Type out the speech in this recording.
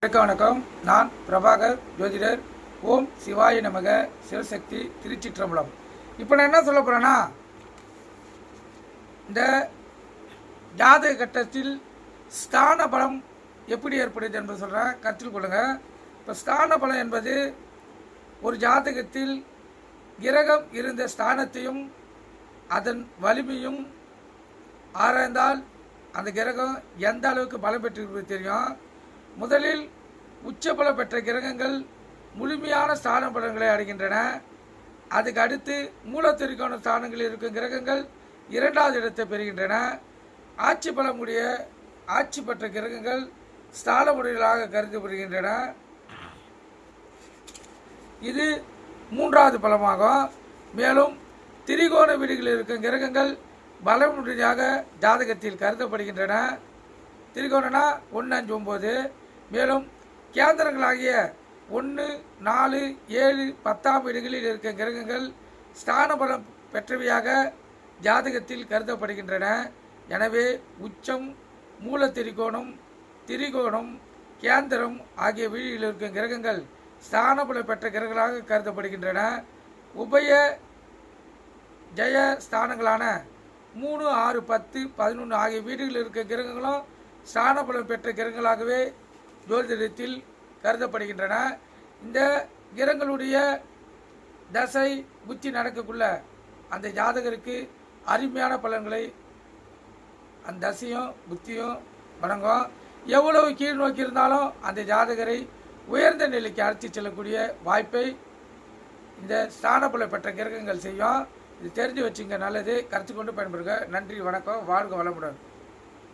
வணக்கம். நான் பிரபாகர் ஜோதிடர். ஓம் சிவாய நமக. சிவசக்தி திருச்சிற்றம்பலம். இப்போ நான் என்ன சொல்ல போகிறேன்னா, இந்த ஜாதக கட்டத்தில் ஸ்தான பலம் எப்படி ஏற்படுது என்பது சொல்கிறேன், கருத்தில் கொள்ளுங்கள். இப்போ ஸ்தான பலம் என்பது ஒரு ஜாதகத்தில் கிரகம் இருந்த ஸ்தானத்தையும் அதன் வலிமையும் ஆராய்ந்தால் அந்த கிரகம் எந்த அளவுக்கு பலம் பெற்றிருப்பது தெரியும். முதலில் உச்சபலம் பெற்ற கிரகங்கள் முழுமையான ஸ்தான பலன்களை அடைகின்றன. அதுக்கு அடுத்து மூலத்திற்கான ஸ்தானங்களில் இருக்கும் கிரகங்கள் இரண்டாவது இடத்தை பெறுகின்றன. ஆட்சி பலமுடைய ஆட்சி பெற்ற கிரகங்கள் ஸ்தான முறைகளாக கருதப்படுகின்றன. இது மூன்றாவது பலமாகும். மேலும் திரிகோண வீடுகளில் இருக்கும் கிரகங்கள் பலமுறையாக ஜாதகத்தில் கருதப்படுகின்றன. திரிகோணனா 1, 5, 9. மேலும் கேந்திரங்களாகிய 1, 4, 7, 10ஆம் வீடுகளில் இருக்க கிரகங்கள் ஸ்தான பலம் பெற்றவையாக ஜாதகத்தில் கருதப்படுகின்றன. எனவே உச்சம், மூல திரிகோணம், திரிகோணம், கேந்திரம் ஆகிய வீடுகளில் இருக்கும் கிரகங்கள் ஸ்தான பலம் பெற்ற கிரகங்களாக கருதப்படுகின்றன. உபய ஜெய ஸ்தானங்களான 3, 6, 10, 11 ஆகிய வீடுகளில் இருக்க கிரகங்களும் ஸ்தான பலம் பெற்ற கிரகங்களாகவே ஜோதிடத்தில் கருதப்படுகின்றன. இந்த கிரகங்களுடைய தசை புத்தி நடக்கக்குள்ள அந்த ஜாதகருக்கு அருமையான பலன்களை அந்த தசையும் புத்தியும் வழங்கும். எவ்வளவு கீழ் நோக்கி இருந்தாலும் அந்த ஜாதகரை உயர்ந்த நிலைக்கு அழைத்து செல்லக்கூடிய வாய்ப்பை இந்த ஸ்தான பலம் பெற்ற கிரகங்கள் செய்யும். இது தெரிஞ்சு வச்சுங்க, நல்லது. கருத்து கொண்டு பயன்படுங்க. நன்றி, வணக்கம், வாழ்க வளமுடன்.